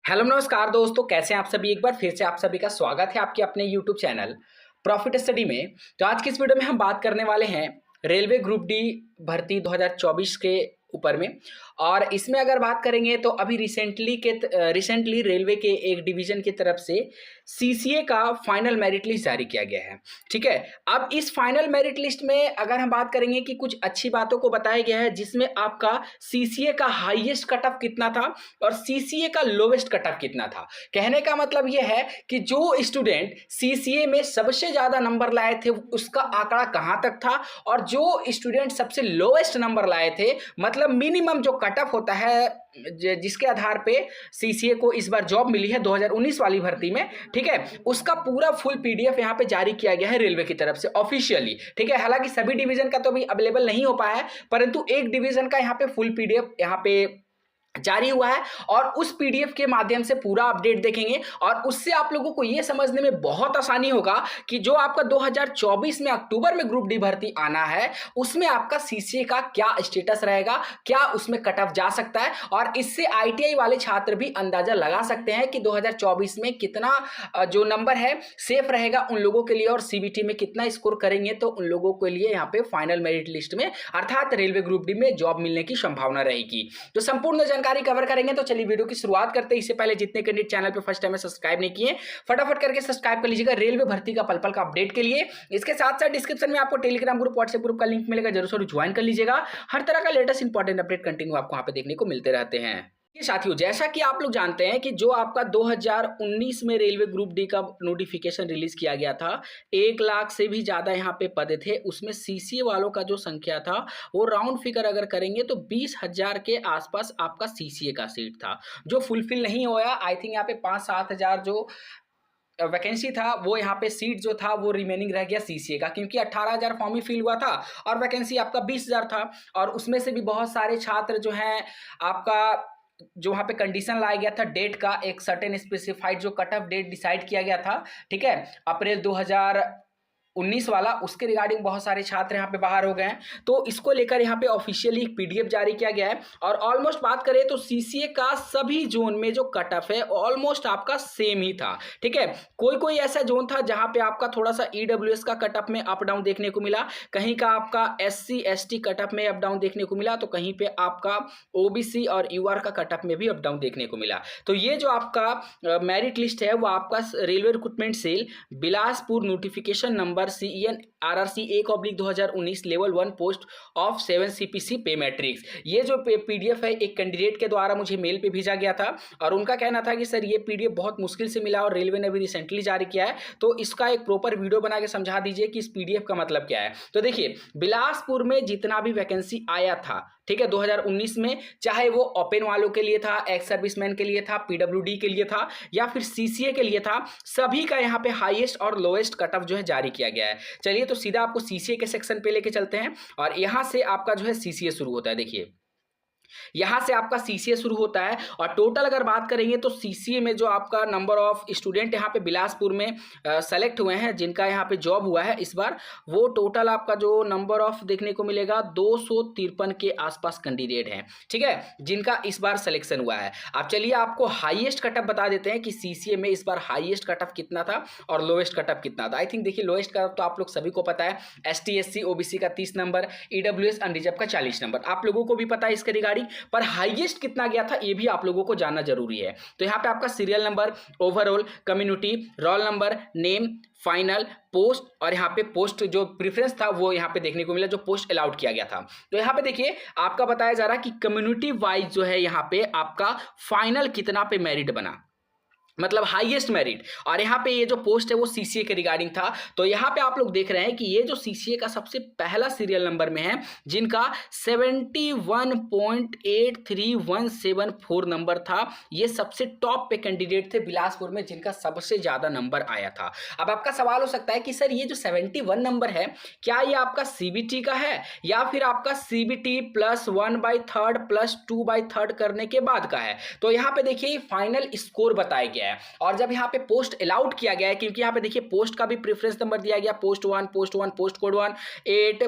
Hello नमस्कार दोस्तों, कैसे हैं आप सभी। एक बार फिर से आप सभी का स्वागत है आपके अपने यूट्यूब चैनल प्रॉफिट स्टडी में। तो आज की इस वीडियो में हम बात करने वाले हैं रेलवे ग्रुप डी भर्ती 2024 के ऊपर में। और इसमें अगर बात करेंगे तो अभी रिसेंटली रेलवे के एक डिवीजन की तरफ से सीसीए का फाइनल मेरिट लिस्ट जारी किया गया है। ठीक है, अब इस फाइनल मेरिट लिस्ट में अगर हम बात करेंगे कि कुछ अच्छी बातों को बताया गया है, जिसमें आपका सीसीए का हाईएस्ट कट ऑफ कितना था और सीसीए का लोवेस्ट कट ऑफ कितना था। कहने का मतलब यह है कि जो स्टूडेंट सीसीए में सबसे ज्यादा नंबर लाए थे उसका आंकड़ा कहां तक था, और जो स्टूडेंट सबसे लोवेस्ट नंबर लाए थे, मतलब मिनिमम जो कट ऑफ होता है जिसके आधार पे सीसीए को इस बार जॉब मिली है 2019 वाली भर्ती में, ठीक है, उसका पूरा फुल पीडीएफ यहाँ पे जारी किया गया है रेलवे की तरफ से ऑफिशियली। ठीक है, हालांकि सभी डिवीजन का तो अभी अवेलेबल नहीं हो पाया है, परंतु एक डिवीजन का यहाँ पे फुल पीडीएफ यहाँ पे जारी हुआ है और उस पीडीएफ के माध्यम से पूरा अपडेट देखेंगे और उससे आप लोगों को यह समझने में बहुत आसानी होगा कि जो आपका 2024 में अक्टूबर में ग्रुप डी भर्ती आना है उसमें आपका सीसीए का क्या स्टेटस रहेगा, क्या उसमें कट ऑफ जा सकता है। और इससे आईटीआई वाले छात्र भी अंदाजा लगा सकते हैं कि 2024 में कितना जो नंबर है सेफ रहेगा उन लोगों के लिए, और सीबीटी में कितना स्कोर करेंगे तो उन लोगों के लिए यहाँ पे फाइनल मेरिट लिस्ट में अर्थात रेलवे ग्रुप डी में जॉब मिलने की संभावना रहेगी। तो संपूर्ण जानकारी कवर करेंगे। तो चलिए वीडियो की शुरुआत करते हैं। इससे पहले जितने कैंडिडेट चैनल पे फर्स्ट टाइम में सब्सक्राइब नहीं किए, फटाफट करके सब्सक्राइब कर लीजिएगा रेलवे भर्ती का पल पल का अपडेट के लिए। इसके साथ साथ डिस्क्रिप्शन में आपको टेलीग्राम ग्रुप, व्हाट्सएप ग्रुप का लिंक मिलेगा, जरूर ज्वाइन कर लीजिएगा। हर तरह का लेटेस्ट इंपॉर्टेंट अपडेट कंटिन्यू आपको वहां पे देखने को मिलते रहते हैं। ये साथियों, जैसा कि आप लोग जानते हैं कि जो आपका 2019 में रेलवे ग्रुप डी का नोटिफिकेशन रिलीज किया गया था, 1 लाख से भी ज्यादा यहाँ पे पद थे, उसमें सीसीए वालों का जो संख्या था वो राउंड फिगर अगर करेंगे तो 20,000 के आसपास आपका सीसीए का सीट था, जो फुलफिल नहीं होया। आई थिंक यहाँ पे 5-7 हजार जो वैकेंसी था वो यहाँ पे सीट जो था वो रिमेनिंग रह गया सीसीए का, क्योंकि 18,000 फॉर्म ही फिल हुआ था और वैकेंसी आपका 20,000 था। और उसमें से भी बहुत सारे छात्र जो हैं आपका जो वहां पे कंडीशन लाया गया था डेट का, एक सर्टेन स्पेसिफाइड जो कट ऑफ डेट डिसाइड किया गया था, ठीक है, अप्रैल 2019 वाला, उसके रिगार्डिंग बहुत सारे छात्र यहाँ पे बाहर हो गए हैं। तो इसको लेकर यहाँ पे ऑफिशियली एक पीडीएफ जारी किया गया है। और ऑलमोस्ट बात करें तो सीसीए का सभी जोन में जो कट ऑफ है ऑलमोस्ट आपका सेम ही था। ठीक है, कोई कोई ऐसा जोन था जहां पे आपका थोड़ा सा ईडब्ल्यूएस का कट ऑफ में अप डाउन देखने को मिला, कहीं का आपका एससी एसटी कट ऑफ में अप डाउन देखने को मिला, तो कहीं पे आपका ओबीसी और यूआर का कट ऑफ में भी अप डाउन देखने को मिला। तो ये जो आपका मेरिट लिस्ट है वो आपका railway recruitment cell Bilaspur notification number CEN RRC 1/2019 level 1 post of 7 CPC pay matrix, ये जो पीडीएफ है एक कैंडिडेट के द्वारा मुझे मेल पे भेजा गया था और उनका कहना था कि सर ये पीडीएफ बहुत मुश्किल से मिला और रेलवे ने भी रिसेंटली जारी किया है, तो इसका एक प्रॉपर वीडियो बना के समझा दीजिए कि इस पीडीएफ का मतलब क्या है। तो देखिए, बिलासपुर में जितना भी वैकेंसी आया था, ठीक है, 2019 में, चाहे वो ओपन वालों के लिए था, एक्स सर्विसमैन के लिए था, पीडब्ल्यूडी के लिए था या फिर सीसीए के लिए था, सभी का यहाँ पे हाईएस्ट और लोएस्ट कट ऑफ जो है जारी किया गया है। चलिए तो सीधा आपको सीसीए के सेक्शन पे लेके चलते हैं और यहां से आपका जो है सीसीए शुरू होता है। देखिए, यहां से आपका सीसीए शुरू होता है और टोटल अगर बात करेंगे तो सीसीए में जो आपका नंबर ऑफ स्टूडेंट यहां पे बिलासपुर में सेलेक्ट हुए हैं, जिनका यहां पे जॉब हुआ है इस बार, वो टोटल आपका जो नंबर ऑफ देखने को मिलेगा 253 के आसपास कैंडिडेट हैं, ठीक है, जिनका इस बार सिलेक्शन हुआ है। अब चलिए आपको हाईएस्ट कट ऑफ बता देते हैं कि सीसीए में इस बार हाईएस्ट कट ऑफ कितना था और लोएस्ट कट ऑफ कितना था। आई थिंक देखिए, लोएस्ट कट ऑफ तो आप लोग सभी को पता है, एसटी एससी ओबीसी का 30 नंबर, ईडब्ल्यूएस अनरिजर्व का 40 नंबर, आप लोगों को भी पता है इसके रिगार्डिंग, पर हाईएस्ट कितना गया था ये भी आप लोगों को जानना जरूरी है। तो यहां पे आपका serial number, overall, community, roll number, name, final, post और यहाँ पे पोस्ट जो प्रेफरेंस था वो यहाँ पे देखने को मिला, जो पोस्ट अलाउड किया गया था। तो यहाँ पे देखिए आपका बताया जा रहा है कि कम्युनिटी वाइज जो है यहाँ पे आपका फाइनल कितना पे मेरिट बना, मतलब हाईएस्ट मेरिट, और यहाँ पे ये जो पोस्ट है वो सीसीए के रिगार्डिंग था। तो यहाँ पे आप लोग देख रहे हैं कि ये जो सीसीए का सबसे पहला सीरियल नंबर में है, जिनका 71.83174 नंबर था, ये सबसे टॉप पे कैंडिडेट थे बिलासपुर में, जिनका सबसे ज्यादा नंबर आया था। अब आपका सवाल हो सकता है कि सर ये जो 71 नंबर है, क्या ये आपका सीबीटी का है या फिर आपका सीबीटी +1/3 +2/3 करने के बाद का है? तो यहाँ पे देखिए फाइनल स्कोर बताया गया गया है। और जब यहाँ पे पोस्ट अलाउड किया गया है, क्योंकि यहाँ पे देखिए पोस्ट का भी प्रेफरेंस नंबर दिया गया, पोस्ट 1, पोस्ट कोड 1, 8,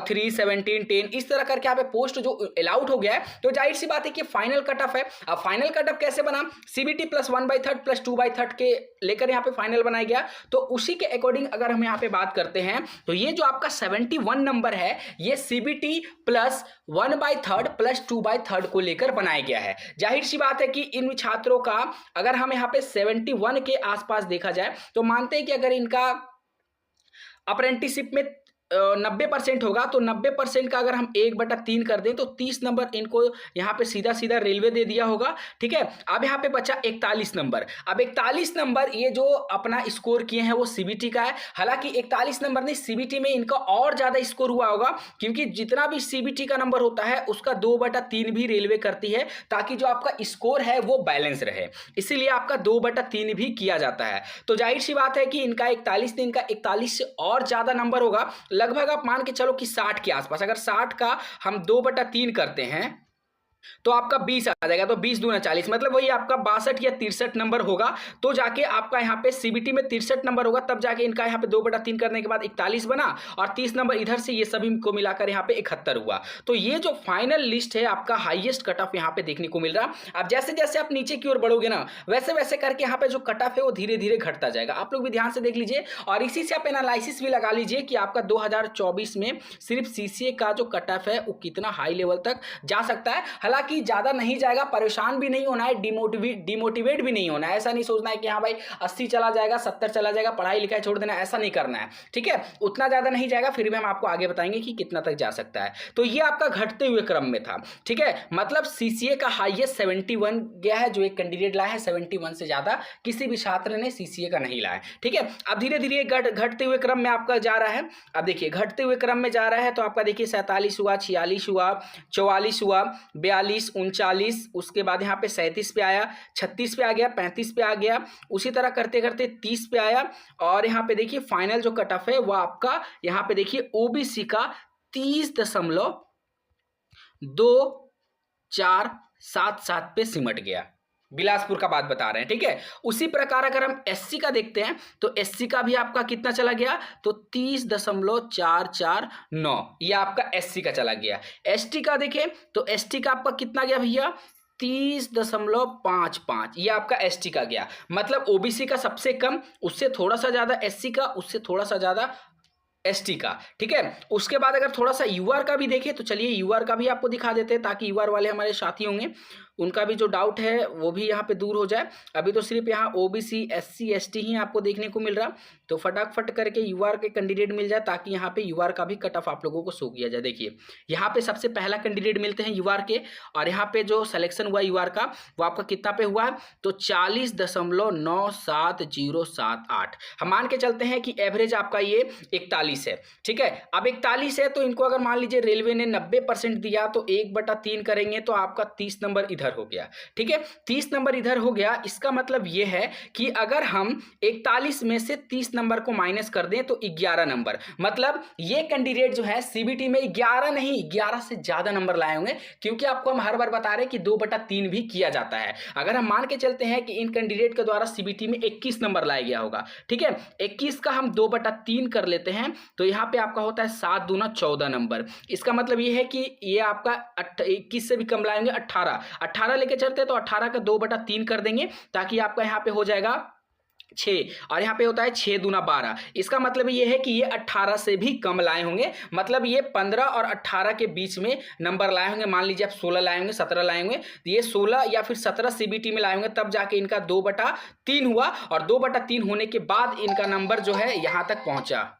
3, 17, 10, इस तरह करके यहाँ पे पोस्ट जो अलाउड हो गया है, तो जाहिर सी बात है कि फाइनल कट ऑफ है। अब फाइनल कट ऑफ कैसे बना, सीबीटी प्लस 1/3 प्लस 2/3 के लेकर यहाँ पे फाइनल बनाया गया। तो उसी के अकॉर्डिंग अगर हम यहाँ पे बात करते हैं तो ये जो आपका 71 नंबर है, ये सीबीटी प्लस 1/3 प्लस 2/3 को लेकर बनाया गया है। जाहिर सी बात है कि इन छात्रों का अगर हम यहाँ पे 71 के आसपास देखा जाए तो मानते हैं कि अगर इनका अप्रेंटिसशिप में 90% होगा, तो 90% का अगर हम 1/3 कर दें तो 30 नंबर इनको यहाँ पे सीधा सीधा रेलवे दे दिया होगा। ठीक है, अब यहाँ पे बचा 41 नंबर। अब 41 नंबर ये जो अपना स्कोर किए हैं वो सीबीटी का है। हालांकि 41 नंबर नहीं, सीबीटी में इनका और ज़्यादा स्कोर हुआ होगा, क्योंकि जितना भी सीबीटी का नंबर होता है उसका 2/3 भी रेलवे करती है, ताकि जो आपका स्कोर है वो बैलेंस रहे, इसीलिए आपका 2/3 भी किया जाता है। तो जाहिर सी बात है कि इनका 41 नहीं, इनका 41 से और ज़्यादा नंबर होगा, लगभग आप मान के चलो कि 60 के आसपास। अगर 60 का हम 2/3 करते हैं तो आपका 20 आ जाएगा, तो 20 दूना 40, मतलब वही आपका 62 या 63 नंबर होगा। तो जाके आपका यहाँ पे सीबीटी में 63 नंबर होगा, तब जाके इनका यहाँ पे 2/3 करने के बाद 41 बना, और 30 नंबर इधर से, ये सभी को मिलाकर यहाँ पे 71 हुआ। तो ये जो फाइनल लिस्ट है आपका हाईएस्ट कट ऑफ यहाँ पे देखने को मिल रहा। अब जैसे जैसे आप नीचे की ओर बढ़ोगे ना, वैसे वैसे करके यहाँ पे जो कट ऑफ है वो धीरे धीरे घटता जाएगा। आप लोग भी ध्यान से देख लीजिए, और इसी से आप एनालिसिस भी लगा लीजिए कि आपका 2024 में सिर्फ सीसीए का जो कट ऑफ है वो कितना हाई लेवल तक जा सकता है। हालांकि ज्यादा नहीं जाएगा, परेशान भी नहीं होना है, डिमोटिवेट भी नहीं होना है। ऐसा नहीं सोचना है कि हाँ भाई 80 चला जाएगा, 70 चला जाएगा, पढ़ाई लिखाई छोड़ देना, ऐसा नहीं करना है। ठीक है, उतना ज्यादा नहीं जाएगा, फिर भी हम आपको आगे बताएंगे कि कितना तक जा सकता है। तो ये आपका घटते हुए क्रम में था। ठीक है, मतलब सीसीए का हाईएस्ट 71 गया है, जो एक कैंडिडेट लाया है। 71 से ज्यादा किसी भी छात्र ने सीसीए का नहीं लाया। ठीक है, अब धीरे धीरे घटते हुए क्रम में आपका जा रहा है। अब देखिए घटते हुए क्रम में जा रहा है, तो आपका देखिए 47 हुआ, 46 हुआ, 44 हुआ, 42, 39, उसके बाद यहाँ पे 37 पे आया, 36 पे आ गया, 35 पे आ गया, उसी तरह करते करते 30 पे आया। और यहाँ पे देखिए फाइनल जो कट ऑफ है वो आपका यहाँ पे देखिए ओबीसी का 30.2477 पे सिमट गया। बिलासपुर का बात बता रहे हैं। ठीक है, उसी प्रकार अगर हम एससी का देखते हैं तो एससी का भी आपका कितना चला गया, तो 30.449, ये आपका एससी का चला गया। एसटी का देखें तो एसटी का आपका कितना गया भैया, 30.55, ये आपका एसटी का गया। मतलब ओबीसी का सबसे कम, उससे थोड़ा सा ज्यादा एससी का, उससे थोड़ा सा ज्यादा एसटी का। ठीक है, उसके बाद अगर थोड़ा सा यूआर का भी देखें तो चलिए यूआर का भी आपको दिखा देते हैं, ताकि यूआर वाले हमारे साथी होंगे उनका भी जो डाउट है वो भी यहाँ पे दूर हो जाए। अभी तो सिर्फ यहाँ ओबीसी, एससी, एसटी ही आपको देखने को मिल रहा, तो फटाफट करके यूआर के कैंडिडेट मिल जाए, ताकि यहाँ पे यूआर का भी कट ऑफ आप लोगों को शो किया जाए। देखिए यहाँ पे सबसे पहला कैंडिडेट मिलते हैं यूआर के, और यहाँ पे जो सिलेक्शन हुआ यूआर का वो आपका कितना पे हुआ है, तो 40.97078। हम मान के चलते हैं कि एवरेज आपका ये 41 है। ठीक है, अब 41 है तो इनको अगर मान लीजिए रेलवे ने 90% दिया, तो 1/3 करेंगे तो आपका 30 नंबर इधर हो गया। ठीक है, 30 नंबर इधर हो गया। इसका मतलब यह है कि अगर हम 41 में से 30 नंबर को माइनस कर दें तो 11 नंबर, मतलब ये कैंडिडेट जो है सीबीटी में 11 नहीं 11 से ज्यादा नंबर लाए होंगे, क्योंकि आपको हम हर बार बता रहे हैं कि 2/3 भी किया जाता है। अगर हम मान के चलते हैं कि इन कैंडिडेट के द्वारा सीबीटी में 21 नंबर लाया गया होगा, ठीक है, 21 का हम 2/3 कर लेते हैं, तो यहाँ पे आपका होता है 7 दूना 14 नंबर। इसका मतलब ये है कि ये आपका 21 से भी कम लाएंगे, 18 लेके चलते हैं, तो 18 का 2/3 कर देंगे, ताकि आपका यहाँ पे हो जाएगा 6, और यहाँ पे होता है 6 दूना 12। इसका मतलब ये है कि ये 18 से भी कम लाए होंगे, मतलब ये 15 और 18 के बीच में नंबर लाए होंगे। मान लीजिए आप 16 लाए होंगे, 17 लाए होंगे, तो ये 16 या फिर 17 सीबीटी में लाए होंगे, तब जाके इनका 2/3 हुआ, और 2/3 होने के बाद इनका नंबर जो है यहाँ तक पहुंचा।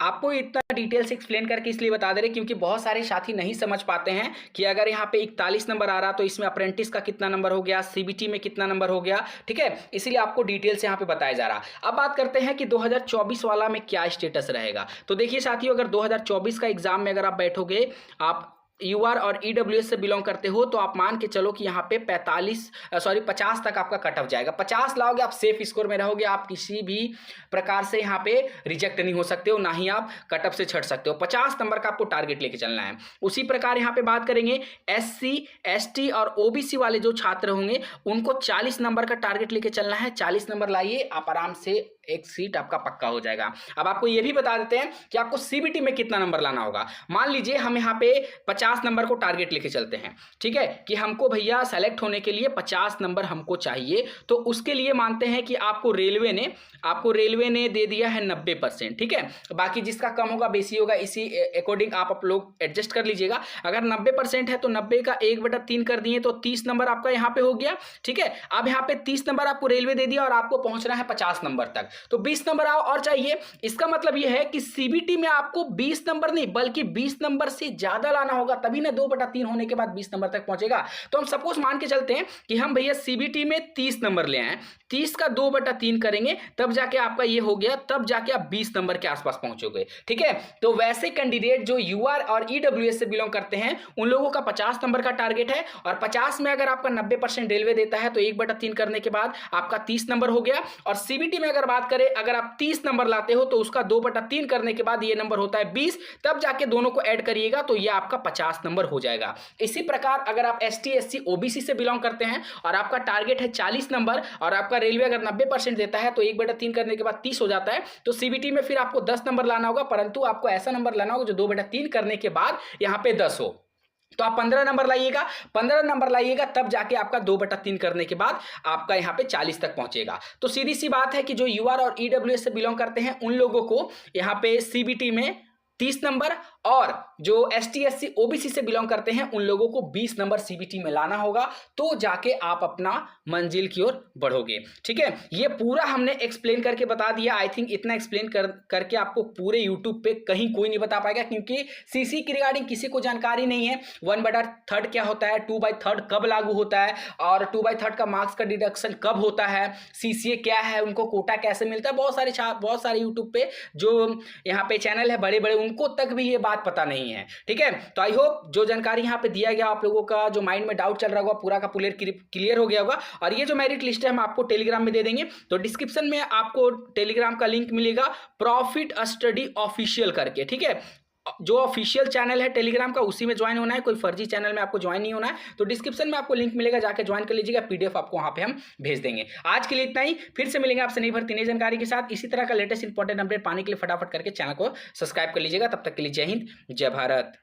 आपको इतना डिटेल से एक्सप्लेन करके इसलिए बता दे रहे क्योंकि बहुत सारे साथी नहीं समझ पाते हैं कि अगर यहाँ पे 41 नंबर आ रहा तो इसमें अप्रेंटिस का कितना नंबर हो गया, सीबीटी में कितना नंबर हो गया। ठीक है, इसीलिए आपको डिटेल से यहाँ पे बताया जा रहा। अब बात करते हैं कि 2024 वाला में क्या स्टेटस रहेगा। तो देखिए साथियों, अगर 2024 का एग्जाम में अगर आप बैठोगे, आप यूआर और ईडब्ल्यूएस से बिलोंग करते हो तो आप मान के चलो कि यहाँ पे 50 तक आपका कट ऑफ जाएगा। 50 लाओगे आप सेफ स्कोर में रहोगे, आप किसी भी प्रकार से यहाँ पे रिजेक्ट नहीं हो सकते हो, ना ही आप कट ऑफ से छट सकते हो। 50 नंबर का आपको टारगेट लेके चलना है। उसी प्रकार यहाँ पे बात करेंगे एससी, एसटी और ओबीसी वाले जो छात्र होंगे उनको 40 नंबर का टारगेट लेके चलना है। 40 नंबर लाइए, आप आराम से एक सीट आपका पक्का हो जाएगा। अब आपको ये भी बता देते हैं कि आपको सीबीटी में कितना नंबर लाना होगा। मान लीजिए हम यहाँ पे 50 नंबर को टारगेट लेके चलते हैं, ठीक है, कि हमको भैया सेलेक्ट होने के लिए 50 नंबर हमको चाहिए। तो उसके लिए मानते हैं कि आपको रेलवे ने दे दिया है 90%, ठीक है। बाकी जिसका कम होगा बेसी होगा, इसी अकॉर्डिंग आप लोग एडजस्ट कर लीजिएगा। अगर 90% है तो 90 का 1/3 कर दिए तो 30 नंबर आपका यहाँ पे हो गया, ठीक है। अब यहाँ पे 30 नंबर आपको रेलवे दे दिया और आपको पहुंचना है 50 नंबर तक, तो 20 नंबर और चाहिए। इसका मतलब यह है कि सीबीटी में आपको 20 नंबर नहीं बल्कि 20 नंबर से ज्यादा लाना होगा, तभी ना 2/3 होने के बाद 20 नंबर तक पहुंचेगा। तो हम सपोज मान के चलते हैं कि हम भैया सीबीटी में 30 नंबर ले आए, 30 का 2/3 करेंगे तब जाके आपका ये हो गया, तब जाके आप 20 नंबर के आसपास पहुंचोगे, ठीक है। तो वैसे कैंडिडेट जो यूआर और ईडब्ल्यूएस से बिलोंग करते हैं उन लोगों का 50 नंबर का टारगेट है, और 50 में अगर आपका 90% रेलवे देता है तो 1/3 करने के बाद आपका 30 नंबर हो गया। और सीबीटी में अगर बात करें, अगर आप 30 नंबर लाते हो तो उसका 2/3 करने के बाद ये नंबर होता है 20, तब जाके दोनों को ऐड करिएगा तो ये आपका 50 नंबर हो जाएगा। इसी प्रकार अगर आप एसटी, एससी, ओबीसी से बिलोंग करते हैं और आपका टारगेट है 40 नंबर और आपका रेलवे अगर 90% देता है तो 1/3 करने के बाद 30 हो जाता है, तो सीबीटी में फिर आपको 10 नंबर लाना होगा, परंतु आपको ऐसा नंबर लाना होगा जो 2/3 करने के बाद यहां पे 10 हो। तो आप 15 नंबर लाइएगा, 15 नंबर लाइएगा तब जाके आपका 2/3 करने के बाद आपका यहां पे 40 तक पहुंचेगा। तो सीधी सी बात है कि जो यूआर और ईडब्ल्यूएस से बिलोंग करते हैं उन लोगों को यहां पे सीबीटी में 30 नंबर, और जो एसटी, एससी, ओबीसी से बिलोंग करते हैं उन लोगों को 20 नंबर सीबीटी में लाना होगा, तो जाके आप अपना मंजिल की ओर बढ़ोगे, ठीक है। ये पूरा हमने एक्सप्लेन करके बता दिया। आई थिंक इतना एक्सप्लेन करके आपको पूरे यूट्यूब पे कहीं कोई नहीं बता पाएगा, क्योंकि सीसी की रिगार्डिंग किसी को जानकारी नहीं है। 1/3 क्या होता है, 2/3 कब लागू होता है, और 2/3 का मार्क्स का डिडक्शन कब होता है, सीसीए क्या है, उनको कोटा कैसे मिलता है। बहुत सारे यूट्यूब पे जो यहाँ पे चैनल है बड़े बड़े, उनको तक भी ये बात पता नहीं है, ठीक है। तो आई होप जो जानकारी यहाँ पे दिया गया आप लोगों का जो माइंड में डाउट चल रहा होगा पूरा का पूरा क्लियर हो गया होगा। और ये जो मेरिट लिस्ट है हम आपको टेलीग्राम में दे देंगे, तो डिस्क्रिप्शन में आपको टेलीग्राम का लिंक मिलेगा प्रॉफिट स्टडी ऑफिशियल करके, ठीक है। जो ऑफिशियल चैनल है टेलीग्राम का उसी में ज्वाइन होना है, कोई फर्जी चैनल में आपको ज्वाइन नहीं होना है। तो डिस्क्रिप्शन में आपको लिंक मिलेगा, जाके ज्वाइन कर लीजिएगा, पीडीएफ आपको वहां पे हम भेज देंगे। आज के लिए इतना ही, फिर से मिलेंगे आपसे नई भर्ती नई जानकारी के साथ। इसी तरह का लेटेस्ट इंपॉर्टेंट अपडेट पाने के लिए फटाफट करके चैनल को सब्सक्राइब कर लीजिएगा। तब तक के लिए जय हिंद, जय भारत।